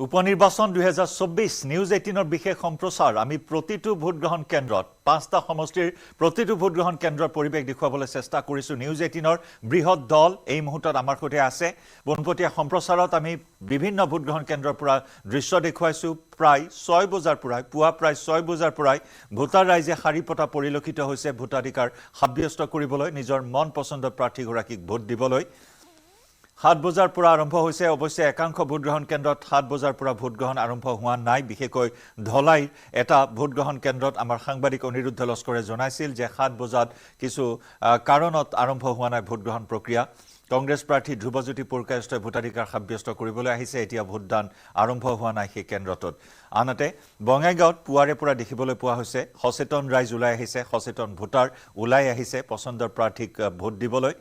উপনিৰ্বাচন 2024 news 18 বিশেষ সম্প্ৰচাৰ আমি প্ৰতিটো ভোটগ্ৰহণ কেন্দ্ৰত পাঁচটা সমষ্টিৰ প্ৰতিটো ভোটগ্ৰহণ কেন্দ্ৰৰ পৰিৱেশ দেখুৱাবলৈ চেষ্টা কৰিছো নিউজ 18 বৃহৎ দল এই মুহূৰ্তত আমাৰ সৈতে আছে বনপটীয়া সম্প্ৰচাৰত আমি বিভিন্ন ভোটগ্ৰহণ কেন্দ্ৰৰ পৰা দৃশ্য দেখুৱাইছো প্ৰায় 6 বজাৰ পৰা পুৱা প্ৰায় 6 বজাৰ পৰা ভোটাৰ ৰাইজে শাৰী পতা পৰিলক্ষিত হৈছে ভোটাধিকাৰ সাব্যস্ত কৰিবলৈ নিজৰ মন পছন্দৰ প্ৰাৰ্থীগৰাকীক ভোট দিবলৈ 7 বজাৰ পৰা আৰম্ভ হৈছে অৱশ্যে একাংশ ভোটগ্ৰহণ কেন্দ্ৰত 7 বজাৰ পৰা ভোটগ্ৰহণ আৰম্ভ হোৱা নাই বিশেষকৈ ধলাই এটা ভোটগ্ৰহণ কেন্দ্ৰত আমাৰ সাংবাদিক অনিৰুদ্ধ লস্কৰে জনাইছিল যে 7 বজাত কিছু কাৰণত আৰম্ভ হোৱা নাই ভোটগ্ৰহণ প্ৰক্ৰিয়া কংগ্ৰেছ প্ৰাৰ্থী ধ্ৰুৱজ্যোতি পুৰকায়স্থই ভোটাধিকাৰ সাব্যস্ত কৰিবলৈ আহিছে এতিয়া ভোটদান আৰম্ভ হোৱা নাই সেই কেন্দ্ৰটোত আনহাতে বঙাইগাঁৱত পুৱাৰে পৰা দেখিবলৈ পোৱা হৈছে সচেতন ৰাইজ ওলাই আহিছে সচেতন ভোটাৰ ওলাই আহিছে পছন্দৰ প্ৰাৰ্থীক ভোট দিবলৈ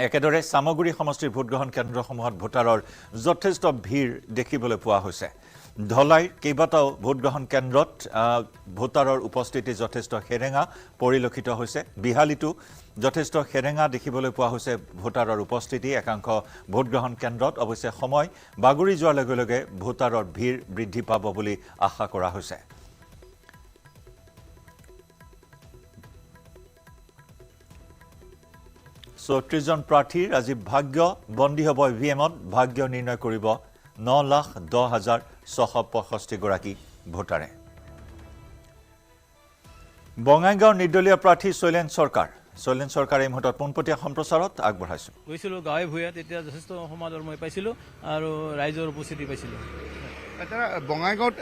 একেদৰে সামগুৰি সমষ্টিৰ ভোটগ্ৰহণ কেন্দ্ৰসমূহত ভোটাৰৰ যথেষ্ট ভিৰ দেখিবলৈ পোৱা হৈছে ধলাইৰ কেইবাটাও ভোটগ্ৰহণ কেন্দ্ৰত ভোটাৰৰ উপস্থিতি যথেষ্ট হেৰেঙা পৰিলক্ষিত হৈছে বিহালিতো যথেষ্ট হেৰেঙা দেখিবলৈ পোৱা হৈছে ভোটাৰৰ উপস্থিতি একাংশ ভোটগ্ৰহণ কেন্দ্ৰত অৱশ্যে সময় বাগৰি যোৱাৰ লগে লগে ভোটাৰৰ ভিৰ বৃদ্ধি পাব বুলি আশা কৰা হৈছে ৩৬ জন প্ৰাৰ্থীৰ আজি ভাগ্য বন্দী হ'ব ইভিএমত ভাগ্য নিৰ্ণয় কৰিব 9,10,665 গৰাকী ভোটাৰে বঙাইগাঁৱৰ নিৰ্দলীয় প্ৰাৰ্থী শৈলেন চৰকাৰ এই মুহূৰ্তত পোনপটীয়া সম্প্ৰচাৰত আগবঢ়াইছো গৈছিলো গাঁৱে ভূঞে তেতিয়া যথেষ্ট সমাদৰ মই পাইছিলো আৰু ৰাইজৰ উপস্থিতি পাইছিলো বঙাইগাঁৱত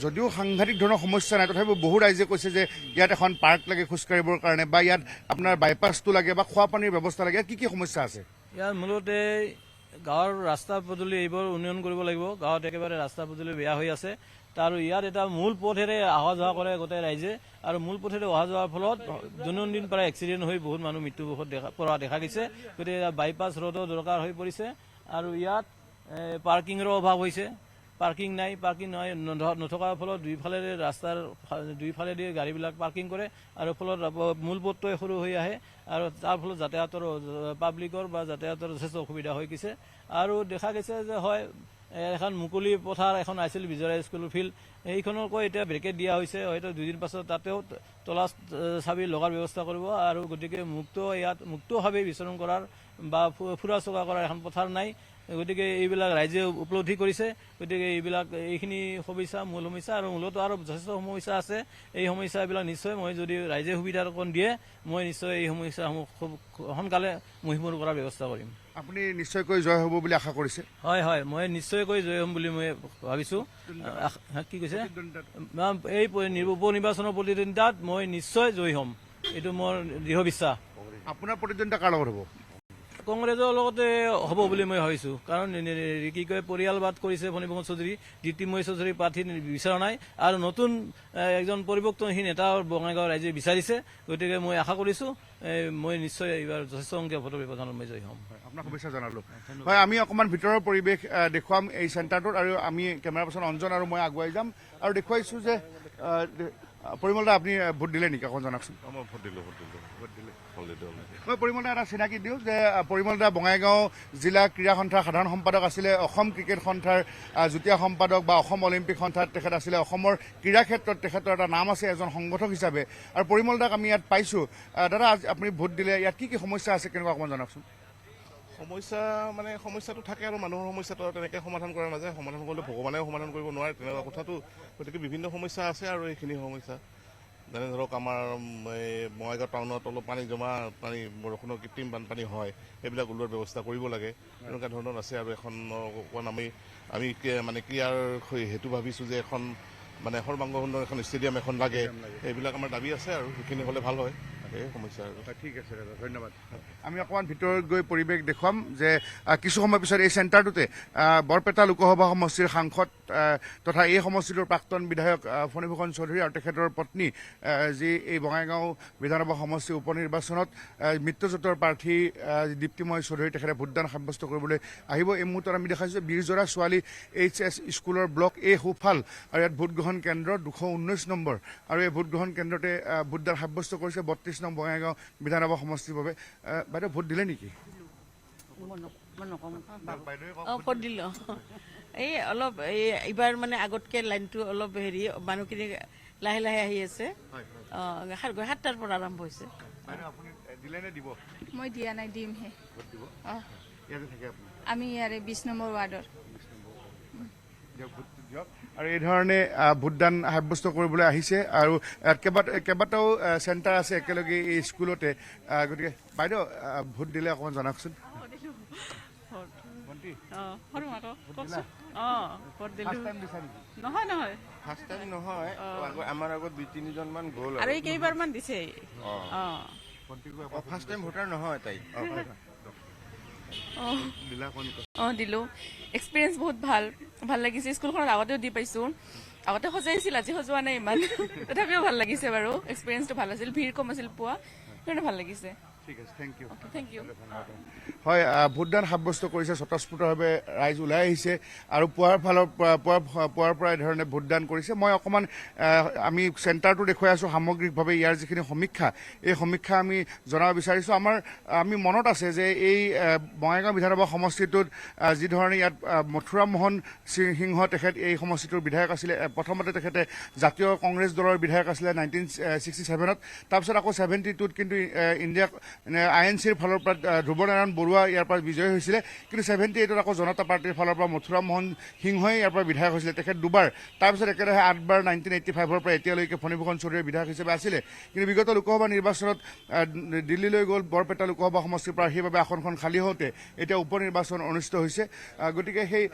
যদিও সাংঘাতিক ধৰণৰ সমস্যা নাই তথাপিও বহু ৰাইজে কৈছে যে ইয়াত এখন পাৰ্ক লাগে খোজকাঢ়িবৰ কাৰণে বা ইয়াত আপোনাৰ বাইপাছটো লাগে বা খোৱা পানীৰ ব্যৱস্থা লাগে কি কি সমস্যা আছে ইয়াত মূলতে গাঁৱৰ ৰাস্তা পদূলি এইবোৰ উন্নয়ন কৰিব লাগিব গাঁৱত একেবাৰে ৰাস্তা পদূলি বেয়া হৈ আছে আৰু ইয়াত এটা মূল পথেৰে অহা যোৱা কৰে গোটেই ৰাইজে আৰু মূল পথেৰে অহা যোৱাৰ ফলত দৈনন্দিন প্ৰায় এক্সিডেণ্ট হৈ বহুত মানুহ মৃত্যুমুখত দেখা গৈছে গতিকে বাইপাছ ৰোডৰ দৰকাৰ হৈ পৰিছে আৰু ইয়াত পাৰ্কিঙৰো অভাৱ হৈছে পাৰ্কিং নাই পাৰ্কিং নথকাৰ ফলত দুইফালেৰে ৰাস্তাৰ দুইফালেদি গাড়ীবিলাক পাৰ্কিং কৰে আৰু ফলত মূল পথটোৱে সৰু হৈ আহে আৰু তাৰ ফলত যাতায়াতৰ পাব্লিকৰ বা যাতায়াতৰ যথেষ্ট অসুবিধা হৈ গৈছে আৰু দেখা গৈছে যে হয় এখন মুকলি পথাৰ এখন আছিল বিজয়া স্কুল ফিল্ড এইখনকো এতিয়া ব্ৰেকেট দিয়া হৈছে হয়তো দুদিন পাছত তাতেও তলা চাবি লগাৰ ব্যৱস্থা কৰিব আৰু গতিকে মুক্তভাৱে বিচৰণ কৰাৰ বা ফুৰা চকা কৰাৰ এখন পথাৰ নাই গতিকে এইবিলাক ৰাইজে উপলব্ধি কৰিছে গতিকে এইখিনি সমস্যা মূল সমস্যা আৰু মূলতো আৰু যথেষ্ট সমস্যা আছে এই সমস্যাবিলাক নিশ্চয় মই যদি ৰাইজে সুবিধা অকণ দিয়ে মই নিশ্চয় এই সমস্যাসমূহ খুব সোনকালে মহিমূৰ কৰাৰ ব্যৱস্থা কৰিম আপুনি নিশ্চয়কৈ জয় হ'ব বুলি আশা কৰিছে হয় মই নিশ্চয়কৈ জয় হ'ম বুলি মই ভাবিছো কি কৈছে এই উপনিৰ্বাচনৰ প্ৰতিদ্বন্দ্বিতাত মই নিশ্চয় জয় হ'ম এইটো মোৰ দৃঢ় বিশ্বাস আপোনাৰ প্ৰতিদ্বন্দ্বিতা কাৰ লগত হ'ব কংগ্ৰেছৰ লগতে হ'ব বুলি মই ভাবিছো কাৰণ কি কয় পৰিয়ালবাদ কৰিছে ফণীভূষণ চৌধুৰী দ্বিতীয় চৌধুৰী প্ৰাৰ্থী বিচৰা নাই আৰু নতুন একজন পৰিৱৰ্তনশীল নেতা বঙাইগাঁও ৰাইজে বিচাৰিছে গতিকে মই আশা কৰিছো মই নিশ্চয় এইবাৰ যথেষ্ট সংখ্যক ভোটৰ ব্যৱধানত মই জয়ী হ'ম আপোনাক শুভেচ্ছা জনালো হয় আমি অকণমান ভিতৰৰ পৰিৱেশ দেখুৱাম এই চেণ্টাৰটোত আৰু আমি কেমেৰা পাৰ্চন অঞ্জন আৰু মই আগুৱাই যাম আৰু দেখুৱাইছো যে পৰিমল দা আপুনি ভোট দিলে নেকি অকণ জনাওকচোন মই ভোট দিলোঁ মই পৰিমল দা এটা চিনাকি দিওঁ যে পৰিমল দা বঙাইগাঁও জিলা ক্ৰীড়া সন্থাৰ সাধাৰণ সম্পাদক আছিলে অসম ক্ৰিকেট সন্থাৰ যুটীয়া সম্পাদক বা অসম অলিম্পিক সন্থাত তেখেত আছিলে অসমৰ ক্ৰীড়া ক্ষেত্ৰত তেখেতৰ এটা নাম আছে এজন সংগঠক হিচাপে আৰু পৰিমল দাক আমি ইয়াত পাইছোঁ দাদা আপুনি ভোট দিলে ইয়াত কি কি সমস্যা আছে কেনেকুৱা অকণমান জনাওকচোন সমস্যাটো থাকে আৰু মানুহৰ সমস্যাটো তেনেকৈ সমাধান কৰা নাযায় সমাধান কৰিলে ভগৱানেও সমাধান কৰিব নোৱাৰে তেনেকুৱা কথাটো গতিকে বিভিন্ন সমস্যা আছে আৰু এইখিনি সমস্যা যেনে ধৰক আমাৰ এই বঙাইগাঁও টাউনত অলপ পানী বৰষুণৰ কৃত্ৰিম বানপানী হয় সেইবিলাক ওলোৱাৰ ব্যৱস্থা কৰিব লাগে এনেকুৱা ধৰণৰ আছে আৰু এখন অকণ আমি ক্ৰীড়াৰ সেইটো ভাবিছোঁ যে এখন সৰ্বাংগ সুন্দৰ এখন ষ্টেডিয়াম এখন লাগে এইবিলাক আমাৰ দাবী আছে আৰু সেইখিনি হ'লে ভাল হয় এই সমস্যা আৰু ঠিক আছে দাদা ধন্যবাদ আমি অকণমান ভিতৰত গৈ পৰিৱেশ দেখুৱাম যে কিছু সময় পিছত এই চেণ্টাৰটোতে বৰপেটা লোকসভা সমষ্টিৰ সাংসদ তথা এই সমষ্টিটোৰ প্ৰাক্তন বিধায়ক ফণীভূষণ চৌধুৰী আৰু তেখেতৰ পত্নী যি এই বঙাইগাঁও বিধানসভা সমষ্টিৰ উপনিৰ্বাচনত মিত্ৰজোঁটৰ প্ৰাৰ্থী দীপ্তিময় চৌধুৰী তেখেতে ভোটদান সাব্যস্ত কৰিবলৈ আহিব এই মুহূৰ্তত আমি দেখাইছোঁ বীৰজোৰা ছোৱালী HS স্কুলৰ ব্লক A সুফাল আৰু ইয়াত ভোটগ্ৰহণ কেন্দ্ৰ 219 নম্বৰ আৰু এই ভোটগ্ৰহণ কেন্দ্ৰতে ভোটদান সাব্যস্ত কৰিছে 32 নং বঙাইগাঁও বিধানসভা সমষ্টিৰ বাবে বাইদেউ ভোট দিলে নেকি ভোট দিলোঁ এই অলপ এইবাৰ মানে আগতকৈ লাইনটো অলপ হেৰি মানুহখিনি লাহে লাহে আহি আছে 7টাৰ পৰা আৰম্ভ হৈছে আপুনি দিলে নে দিব মই দিয়া নাই দিমহে ভোট দিব অঁ ইয়াতে থাকে আপুনি আমি ইয়াৰে 20 নম্বৰ ৱাৰ্ডৰ দিয়ক ভোটটো দিয়ক আৰু এই ধৰণে ভোটদান সাব্যস্ত কৰিবলৈ আহিছে আৰু ইয়াত কেইবাটাও চেণ্টাৰ আছে একেলগে এই স্কুলতে গতিকে বাইদেউ ভোট দিলে অকণমান জনাওকচোন ভণ্টি নহয় নহয় ফাৰ্ষ্ট টাইম নহয় আমাৰ আগত 2-3জন মান গ'ল আৰু এই কেইবাৰমান দিছে ফাৰ্ষ্ট টাইম ভোটাৰ নহয় তাই দিলোঁ এক্সপিৰিয়েঞ্চ বহুত ভাল লাগিছে স্কুলখনত আগতেও দি পাইছোঁ আগতে সজাইছিল আজি সজোৱা নাই ইমান তথাপিও ভাল লাগিছে বাৰু এক্সপিৰিয়েঞ্চটো ভাল আছিল ভিৰ কম আছিল পোৱা সেইকাৰণে ভাল লাগিছে ঠিক আছে থেংক ইউ থেংক ইউ হয় ভোটদান সাব্যস্ত কৰিছে স্বতঃস্ফূৰ্তভাৱে ৰাইজ ওলাই আহিছে আৰু পুৱাৰ পৰা ধৰণে ভোটদান কৰিছে মই অকণমান আমি চেণ্টাৰটো দেখুৱাই আছোঁ সামগ্ৰিকভাৱে ইয়াৰ যিখিনি সমীক্ষা এই সমীক্ষা আমি জনাব বিচাৰিছোঁ আমি মনত আছে যে এই বঙাইগাঁও বিধানসভা সমষ্টিটোত যি ধৰণে ইয়াত মথুৰাম মোহন সিংহ তেখেত এই সমষ্টিটোৰ বিধায়ক আছিলে প্ৰথমতে তেখেতে জাতীয় কংগ্ৰেছ দলৰ বিধায়ক আছিলে 1967ত তাৰপিছত আকৌ 72ত কিন্তু ইণ্ডিয়া INCৰ ফালৰ পৰা ধ্ৰুৱনাৰায়ণ বৰুৱা ইয়াৰ পৰা বিজয়ী হৈছিলে কিন্তু 78ত আকৌ জনতা পাৰ্টীৰ ফালৰ পৰা মথুৰাম মোহন সিংহই ইয়াৰ পৰা বিধায়ক হৈছিলে তেখেত দুবাৰ তাৰপিছত একেৰাহে 8বাৰ 1985ৰ পৰা এতিয়ালৈকে ফণীভূষণ চৌধুৰীৰ বিধায়ক হিচাপে আছিলে কিন্তু বিগত লোকসভা নিৰ্বাচনত দিল্লীলৈ গ'ল বৰপেটা লোকসভা সমষ্টিৰ পৰা সেইবাবে আসনখন খালী হওঁতে এতিয়া উপ নিৰ্বাচন অনুষ্ঠিত হৈছে গতিকে সেই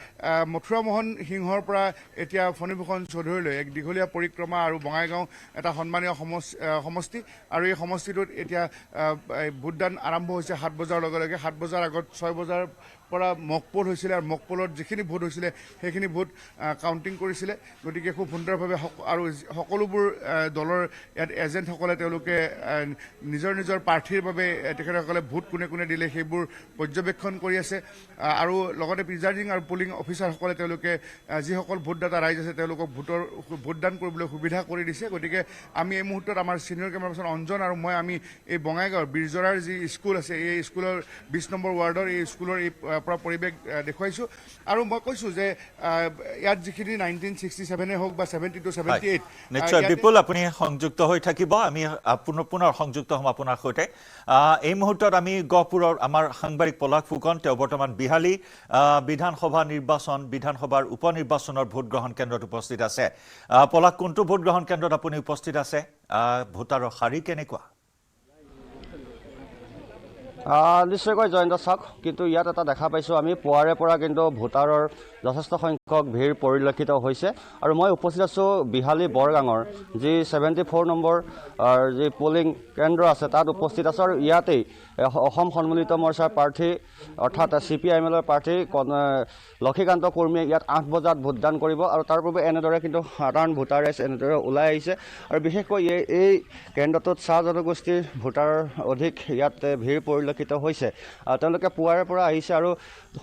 মথুৰাম মোহন সিংহৰ পৰা এতিয়া ফণীভূষণ চৌধুৰীলৈ এক দীঘলীয়া পৰিক্ৰমা আৰু বঙাইগাঁও এটা সন্মানীয় সমষ্টি আৰু এই সমষ্টিটোত এতিয়া ভোটদান আৰম্ভ হৈছে 7 বজাৰ লগে লগে 7 বজাৰ আগত 6 বজাৰ পৰা মক পোল হৈছিলে আৰু মক পোলত যিখিনি ভোট হৈছিলে সেইখিনি ভোট কাউণ্টিং কৰিছিলে গতিকে খুব সুন্দৰভাৱে আৰু সকলোবোৰ দলৰ ইয়াত এজেণ্টসকলে তেওঁলোকে নিজৰ নিজৰ প্ৰাৰ্থীৰ বাবে তেখেতসকলে ভোট কোনে কোনে দিলে সেইবোৰ পৰ্যবেক্ষণ কৰি আছে আৰু লগতে প্ৰিজাইডিং আৰু পুলিং অফিচাৰসকলে তেওঁলোকে যিসকল ভোটদাতা ৰাইজ আছে তেওঁলোকক ভোটদান কৰিবলৈ সুবিধা কৰি দিছে গতিকে আমি এই মুহূৰ্তত আমাৰ ছিনিয়ৰ কেমেৰা পাৰ্চন অঞ্জন আৰু মই আমি এই বঙাইগাঁৱৰ বীৰজৰাৰ যি স্কুল আছে এই স্কুলৰ 20 নম্বৰ ৱাৰ্ডৰ এই স্কুলৰ এই পৰা পৰিৱেশ দেখুৱাইছোঁ আৰু মই কৈছোঁ যে ইয়াত যিখিনি 1967 হওক বা 72 78 নিশ্চয় বিপুল আপুনি সংযুক্ত হৈ থাকিব আমি পুনৰ সংযুক্ত হ'ম আপোনাৰ সৈতে এই মুহূৰ্তত আমি গহপুৰৰ আমাৰ সাংবাদিক পলাশ ফুকন তেওঁ বৰ্তমান বিহালী বিধানসভাৰ উপ নিৰ্বাচনৰ ভোট গ্ৰহণ কেন্দ্ৰত উপস্থিত আছে পলাশ কোনটো ভোট গ্ৰহণ কেন্দ্ৰত আপুনি উপস্থিত আছে ভোটাৰৰ শাৰী কেনেকুৱা নিশ্চয়কৈ জয়ন্ত চাওক কিন্তু ইয়াত এটা দেখা পাইছোঁ আমি পুৱাৰে পৰা কিন্তু ভোটাৰৰ যথেষ্ট সংখ্যক ভিৰ পৰিলক্ষিত হৈছে আৰু মই উপস্থিত আছোঁ বিহালী বৰগাঙৰ যি 74 নম্বৰ যি পলিং কেন্দ্ৰ আছে তাত উপস্থিত আছোঁ আৰু ইয়াতেই অসম সন্মিলিত মৰ্চাৰ প্ৰাৰ্থী অৰ্থাৎ CPIMৰ প্ৰাৰ্থী লক্ষীকান্ত কৰ্মীয়ে ইয়াত 8 বজাত ভোটদান কৰিব আৰু তাৰ পূৰ্বে এনেদৰে কিন্তু সাধাৰণ ভোটাৰ ৰাইজ এনেদৰে ওলাই আহিছে আৰু বিশেষকৈ এই কেন্দ্ৰটোত চাহ জনগোষ্ঠীৰ ভোটাৰ অধিক ইয়াত ভিৰ পৰিলক্ষিত হৈছে তেওঁলোকে পুৱাৰে পৰা আহিছে আৰু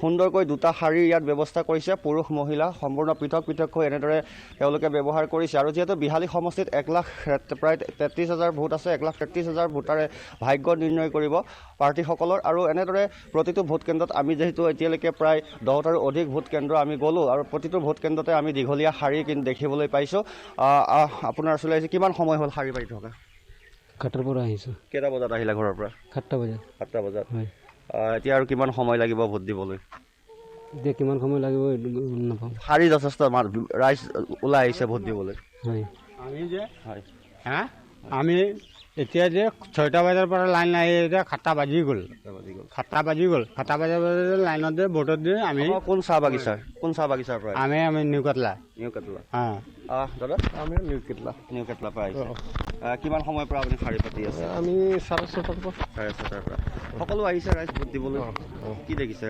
সুন্দৰকৈ দুটা শাৰী ইয়াত ব্যৱস্থা কৰিছে পুৰুষ মহিলা সম্পূৰ্ণ পৃথক পৃথককৈ এনেদৰে তেওঁলোকে ব্যৱহাৰ কৰিছে আৰু যিহেতু বিহালী সমষ্টিত 1 লাখ প্ৰায় 33,000 ভোট আছে 1,33,000 ভোটাৰে ভাগ্য নিৰ্ণয় কৰিব প্ৰাৰ্থীসকলৰ আৰু এনেদৰে প্ৰতিটো ভোট কেন্দ্ৰত আমি যিহেতু এতিয়ালৈকে প্ৰায় 10টাৰো অধিক ভোট কেন্দ্ৰ আমি গ'লোঁ আৰু প্ৰতিটো ভোট কেন্দ্ৰতে আমি দীঘলীয়া শাৰী কিন্তু দেখিবলৈ পাইছোঁ আপোনাৰ আচলতে কিমান সময় হ'ল শাৰী পাতি থকা 7টাৰ পৰা আহিছোঁ কেইটা বজাত আহিলে ঘৰৰ পৰা 7টা বজাত 7টা বজাত হয় এতিয়া আৰু কিমান সময় লাগিব ভোট দিবলৈ এতিয়া কিমান সময় লাগিব নাপাওঁ শাৰী যথেষ্ট ৰাইজ ওলাই আহিছে ভোট দিবলৈ হয় আমি যে হয় আমি এতিয়া যে 6টা বজাৰ পৰা লাইন আহি এতিয়া 7টা বাজি গ'ল 7টা বজাৰ লাইনত যে ভোটত দিয়ে আমি কোন চাহ বাগিচাৰ পৰা আমি নিউ কাটলা দাদা আমি নিউ কেটলা পৰা আহিছে কিমান সময়ৰ পৰা আপুনি শাৰী পাতি আছে আমি 6:30 পৰা 6:30 পৰা সকলো আহিছে ৰাইজ ভোট দিবলৈ কি দেখিছে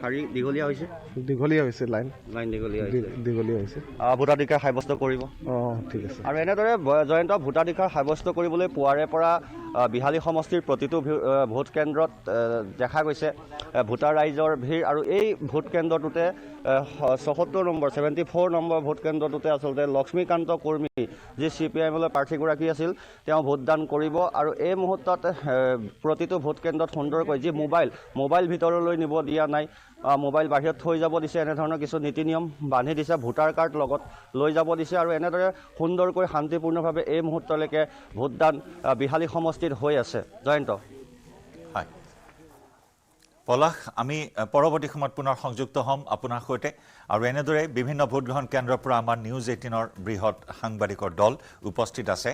শাৰী দীঘলীয়া হৈছে লাইন দীঘলীয়া হৈছে ভোটাধিকাৰ সাব্যস্ত কৰিব ঠিক আছে আৰু এনেদৰে জয়ন্ত ভোটাধিকাৰ সাব্যস্ত কৰিবলৈ পুৱাৰে পৰা বিহালী সমষ্টিৰ প্ৰতিটো ভোট কেন্দ্ৰত দেখা গৈছে ভোটাৰ ৰাইজৰ ভিৰ আৰু এই ভোট কেন্দ্ৰটোতে 74 নম্বৰ ভোট কেন্দ্ৰটোতে আচলতে লক্ষ্মীকান্ত কৰ্মী যি CPIMৰ প্ৰাৰ্থীগৰাকী আছিল আছিল তেওঁ ভোটদান কৰিব আৰু এই মুহূৰ্তত প্ৰতিটো ভোট কেন্দ্ৰত সুন্দৰকৈ যি মোবাইল ভিতৰলৈ নিব দিয়া নাই মোবাইল বাহিৰত থৈ যাব দিছে এনেধৰণৰ কিছু নীতি নিয়ম বান্ধি দিছে ভোটাৰ কাৰ্ড লগত লৈ যাব দিছে আৰু এনেদৰে সুন্দৰকৈ শান্তিপূৰ্ণভাৱে এই মুহূৰ্তলৈকে ভোটদান বিহালী সমষ্টিত হৈ আছে জয়ন্ত হয় পলাশ আমি পৰৱৰ্তী সময়ত পুনৰ সংযুক্ত হ'ম আপোনাৰ সৈতে আৰু এনেদৰে বিভিন্ন ভোটগ্ৰহণ কেন্দ্ৰৰ পৰা আমাৰ নিউজ 18ৰ বৃহৎ সাংবাদিকৰ দল উপস্থিত আছে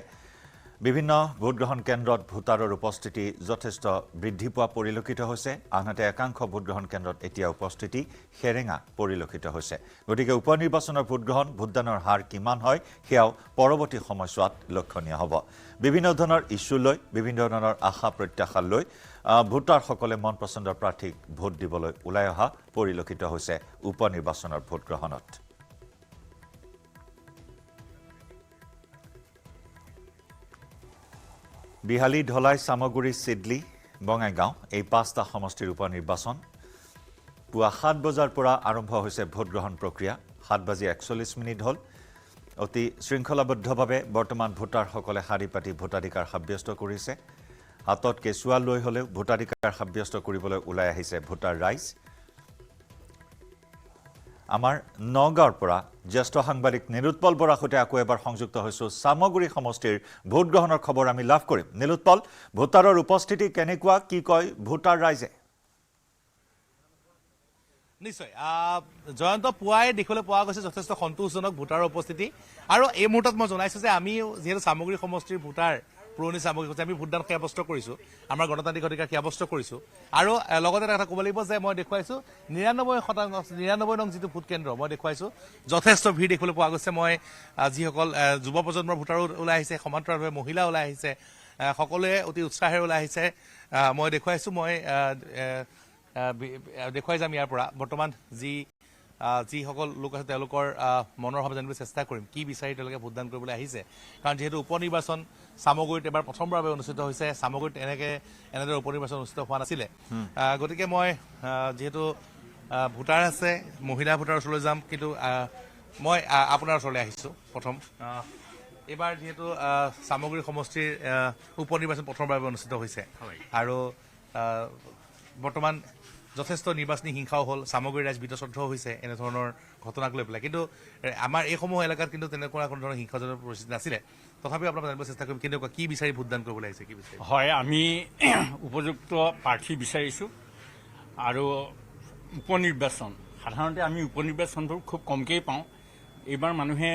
বিভিন্ন ভোটগ্ৰহণ কেন্দ্ৰত ভোটাৰৰ উপস্থিতি যথেষ্ট বৃদ্ধি পোৱা পৰিলক্ষিত হৈছে আনহাতে একাংশ ভোটগ্ৰহণ কেন্দ্ৰত এতিয়া উপস্থিতি হেৰেঙা পৰিলক্ষিত হৈছে গতিকে উপ নিৰ্বাচনৰ ভোটদানৰ হাৰ কিমান হয় সেয়াও পৰৱৰ্তী সময়ছোৱাত লক্ষণীয় হ'ব বিভিন্ন ধৰণৰ ইস্যু লৈ বিভিন্ন ধৰণৰ আশা প্ৰত্যাশা লৈ ভোটাৰসকলে মন পচন্দৰ প্ৰাৰ্থীক ভোট দিবলৈ ওলাই অহা পৰিলক্ষিত হৈছে উপ নিৰ্বাচনৰ ভোটগ্ৰহণত বিহালী ধলাই সামগুৰি চিডলি বঙাইগাঁও এই 5টা সমষ্টিৰ উপ নিৰ্বাচন পুৱা 7 বজাৰ পৰা আৰম্ভ হৈছে ভোটগ্ৰহণ প্ৰক্ৰিয়া 7:41 হ'ল অতি শৃংখলাবদ্ধভাৱে বৰ্তমান ভোটাৰসকলে শাৰী পাতি ভোটাধিকাৰ সাব্যস্ত কৰিছে হাতত কেঁচুৱা লৈ হ'লেও ভোটাধিকাৰ সাব্যস্ত কৰিবলৈ ওলাই আহিছে ভোটাৰ ৰাইজ আমাৰ নগাঁৱৰ পৰা জ্যেষ্ঠ সাংবাদিক নিৰুৎপল বৰাৰ সৈতে আকৌ এবাৰ সংযুক্ত হৈছোঁ সামগুৰি সমষ্টিৰ ভোটগ্ৰহণৰ খবৰ আমি লাভ কৰিম নিৰুৎপল ভোটাৰৰ উপস্থিতি কেনেকুৱা কি কয় ভোটাৰ ৰাইজে নিশ্চয় জয়ন্ত পুৱাই দেখিবলৈ পোৱা গৈছে যথেষ্ট সন্তোষজনক ভোটাৰৰ উপস্থিতি আৰু এই মুহূৰ্তত মই জনাইছোঁ যে আমি যিহেতু সামগ্ৰী সমষ্টিৰ ভোটাৰ পুৰণি সামগ্ৰী আমি ভোটদান সাব্যস্ত কৰিছোঁ আমাৰ গণতান্ত্ৰিক অধিকাৰ সাব্যস্ত কৰিছোঁ আৰু লগতে এটা কথা ক'ব লাগিব যে মই দেখুৱাইছোঁ 99 নং যিটো ভোট কেন্দ্ৰ মই দেখুৱাইছোঁ যথেষ্ট ভিৰ দেখিবলৈ পোৱা গৈছে মই যিসকল যুৱ প্ৰজন্মৰ ভোটাৰো ওলাই আহিছে সমান্তৰালভাৱে মহিলা ওলাই আহিছে সকলোৱে অতি উৎসাহেৰে ওলাই আহিছে মই দেখুৱাইছোঁ মই দেখুৱাই যাম ইয়াৰ পৰা বৰ্তমান যিসকল লোক আছে তেওঁলোকৰ মনৰ ভাৱ জানিবলৈ চেষ্টা কৰিম কি বিচাৰি তেওঁলোকে ভোটদান কৰিবলৈ আহিছে কাৰণ যিহেতু উপ নিৰ্বাচন সামগুৰিত এবাৰ প্ৰথমবাৰৰ বাবে অনুষ্ঠিত হৈছে সামগুৰিত এনেদৰে উপ নিৰ্বাচন অনুষ্ঠিত হোৱা নাছিলে গতিকে মই যিহেতু ভোটাৰ আছে মহিলা ভোটাৰৰ ওচৰলৈ যাম কিন্তু মই আপোনাৰ ওচৰলৈ আহিছোঁ প্ৰথম এইবাৰ যিহেতু সামগুৰি সমষ্টিৰ উপ নিৰ্বাচন প্ৰথমবাৰৰ বাবে অনুষ্ঠিত হৈছে আৰু বৰ্তমান যথেষ্ট নিৰ্বাচনী হিংসাও হ'ল সামগ্ৰী ৰাইজ বিতশ্ৰদ্ধ হৈছে এনেধৰণৰ ঘটনাক লৈ পেলাই কিন্তু আমাৰ এইসমূহ এলেকাত কিন্তু তেনেকুৱা কোনো ধৰণৰ হিংসাজনক পৰিস্থিতি নাছিলে তথাপিও আপোনাক জানিব চেষ্টা কৰিম কেনেকুৱা কি বিচাৰি ভোটদান কৰিবলৈ আহিছে কি বিচাৰি হয় আমি উপযুক্ত প্ৰাৰ্থী বিচাৰিছোঁ আৰু উপ নিৰ্বাচন সাধাৰণতে আমি উপ নিৰ্বাচনবোৰ খুব কমকেই পাওঁ এইবাৰ মানুহে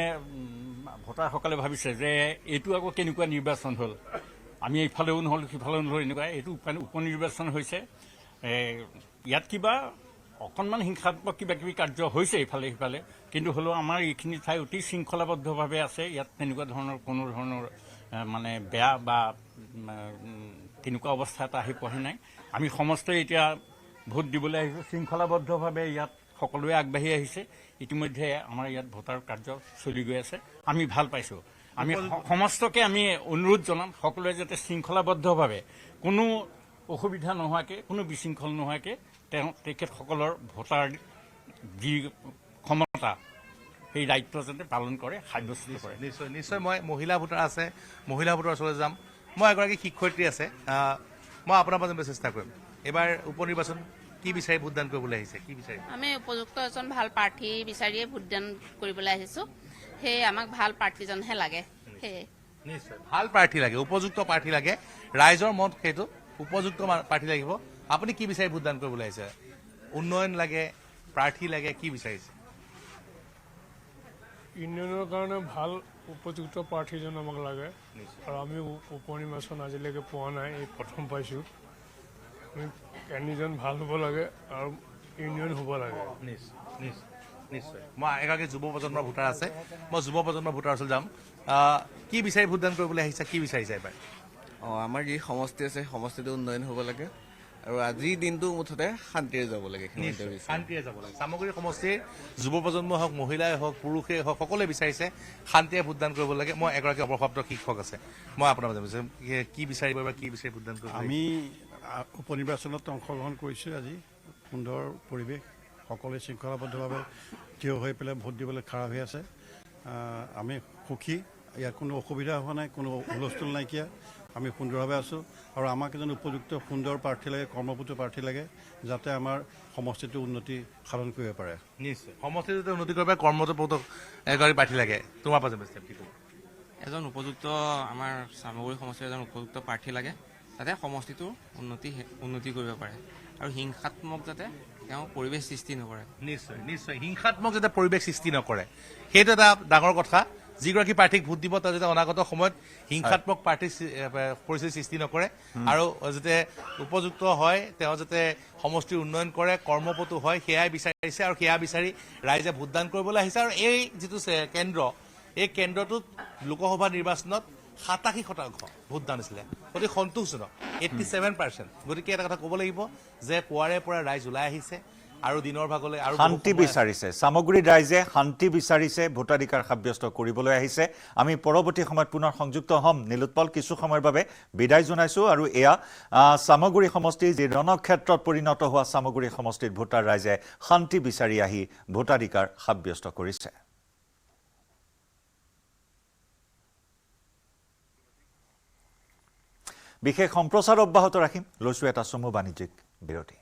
ভোটাৰসকলে ভাবিছে যে এইটো আকৌ কেনেকুৱা নিৰ্বাচন হ'ল আমি এইফালেও নহ'ল সিফালেও নহ'ল এনেকুৱা এইটো উপ নিৰ্বাচন হৈছে ইয়াত কিবা অকণমান হিংসাত্মক কিবা কিবি কাৰ্য হৈছে ইফালে সিফালে কিন্তু হ'লেও আমাৰ এইখিনি ঠাই অতি শৃংখলাবদ্ধভাৱে আছে ইয়াত তেনেকুৱা ধৰণৰ কোনো ধৰণৰ মানে বেয়া বা তেনেকুৱা অৱস্থা এটা আহি পোৱা নাই আমি সমস্তই এতিয়া ভোট দিবলৈ আহিছোঁ শৃংখলাবদ্ধভাৱে ইয়াত সকলোৱে আগবাঢ়ি আহিছে ইতিমধ্যে আমাৰ ইয়াত ভোটাৰ কাৰ্য চলি গৈ আছে আমি ভাল পাইছোঁ আমি সমস্তকে আমি অনুৰোধ জনাম সকলোৱে যাতে শৃংখলাবদ্ধভাৱে কোনো অসুবিধা নোহোৱাকৈ কোনো বিশৃংখল নোহোৱাকৈ তেখেতসকলৰ ভোটাৰ যি ক্ষমতা সেই দায়িত্ব যাতে পালন কৰে সাব্যস্ত কৰে নিশ্চয় নিশ্চয় মই মহিলা ভোটাৰ আছে মহিলা ভোটাৰৰ ওচৰলৈ যাম মই এগৰাকী শিক্ষয়িত্ৰী আছে মই আপোনাৰ পৰা জানিবলৈ চেষ্টা কৰিম এইবাৰ উপ নিৰ্বাচন কি বিচাৰি ভোটদান কৰিবলৈ আহিছে কি বিচাৰি আমি উপযুক্ত এজন ভাল প্ৰাৰ্থী বিচাৰিয়ে ভোটদান কৰিবলৈ আহিছোঁ সেয়ে আমাক ভাল প্ৰাৰ্থীজনহে লাগে সেয়ে নিশ্চয় ভাল প্ৰাৰ্থী লাগে উপযুক্ত প্ৰাৰ্থী লাগে ৰাইজৰ মত সেইটো উপযুক্ত প্ৰাৰ্থী লাগিব আপুনি কি বিচাৰি ভোটদান কৰিবলৈ আহিছে উন্নয়ন লাগে প্ৰাৰ্থী লাগে কি বিচাৰিছে ইউনিয়নৰ কাৰণে ভাল উপযুক্ত প্ৰাৰ্থীজন আমাক লাগে আৰু আমি উপ নিৰ্বাচন আজিলৈকে পোৱা নাই এই প্ৰথম পাইছোঁ আমি কেণ্ডিডেট ভাল হ'ব লাগে আৰু ইউনিয়ন হ'ব লাগে নিশ্চয় মই এগৰাকী যুৱ প্ৰজন্মৰ ভোটাৰ আছে মই যুৱ প্ৰজন্মৰ ভোটাৰ ওচৰত যাম কি বিচাৰি ভোটদান কৰিবলৈ আহিছে কি বিচাৰিছে এবাৰ আমাৰ যি সমষ্টি আছে সমষ্টিটো উন্নয়ন হ'ব লাগে আৰু আজিৰ দিনটো মুঠতে শান্তিৰে যাব লাগে শান্তিৰে যাব লাগে সামগ্ৰী সমষ্টিৰ যুৱ প্ৰজন্মই হওক মহিলাই হওক পুৰুষেই হওক সকলোৱে বিচাৰিছে শান্তিৰে ভোটদান কৰিব লাগে মই এগৰাকী অৱসৰপ্ৰাপ্ত শিক্ষক আছে মই আপোনাৰ কি বিচাৰিব বা কি বিচাৰি ভোটদান কৰিব আমি উপ নিৰ্বাচনত অংশগ্ৰহণ কৰিছোঁ আজি সুন্দৰ পৰিৱেশ সকলোৱে শৃংখলাবদ্ধভাৱে থিয় হৈ পেলাই ভোট দিবলৈ খাৰা হৈ আছে আমি সুখী ইয়াত কোনো অসুবিধা হোৱা নাই, কোনো হুলস্থুল নাইকিয়া, আমি সুন্দৰভাৱে আছোঁ। আৰু আমাক এজন উপযুক্ত সুন্দৰ প্ৰাৰ্থী লাগে, কৰ্মপটু প্ৰাৰ্থী লাগে, যাতে আমাৰ সমষ্টিটো উন্নতি সাধন কৰিব পাৰে। নিশ্চয় সমষ্টিটো যাতে উন্নতি কৰিব পাৰে, কৰ্মপটু এগৰাকী প্ৰাৰ্থী লাগে। তোমাৰ পাছে কি ক'ব? এজন উপযুক্ত আমাৰ চামগুৰি সমষ্টিৰ এজন উপযুক্ত প্ৰাৰ্থী লাগে, যাতে সমষ্টিটোৰ উন্নতি কৰিব পাৰে আৰু হিংসাত্মক যাতে তেওঁ পৰিৱেশ সৃষ্টি নকৰে। নিশ্চয় নিশ্চয় হিংসাত্মক যাতে পৰিৱেশ সৃষ্টি নকৰে, সেইটো এটা ডাঙৰ কথা। যিগৰাকী প্ৰাৰ্থীক ভোট দিব তেওঁ যাতে অনাগত সময়ত হিংসাত্মক পৰিস্থিতি সৃষ্টি নকৰে আৰু যাতে উপযুক্ত হয়, তেওঁ যাতে সমষ্টিৰ উন্নয়ন কৰে, কৰ্মপটু হয়, সেয়াই বিচাৰিছে আৰু সেয়া বিচাৰি ৰাইজে ভোটদান কৰিবলৈ আহিছে। আৰু এই যিটো কেন্দ্ৰ, এই কেন্দ্ৰটোত লোকসভা নিৰ্বাচনত 87% ভোটদান হৈছিলে, অতি সন্তোষজনক 87%। গতিকে এটা কথা ক'ব লাগিব যে পুৱাৰে পৰা ৰাইজ ওলাই আহিছে আৰু দিনৰ ভাগলৈ আৰু শান্তি বিচাৰিছে। সামগ্ৰীৰ ৰাইজে শান্তি বিচাৰিছে, ভোটাধিকাৰ সাব্যস্ত কৰিবলৈ আহিছে। আমি পৰৱৰ্তী সময়ত পুনৰ সংযুক্ত হ'ম। নীলোৎপল, কিছু সময়ৰ বাবে বিদায় জনাইছোঁ। আৰু এয়া সামগ্ৰী সমষ্টি, যি ৰণক্ষেত্ৰত পৰিণত হোৱা সামগ্ৰী সমষ্টিত ভোটাৰ ৰাইজে শান্তি বিচাৰি আহি ভোটাধিকাৰ সাব্যস্ত কৰিছে। বিশেষ সম্প্ৰচাৰ অব্যাহত ৰাখিম। লৈছোঁ এটা চমু বাণিজ্যিক বিৰতি।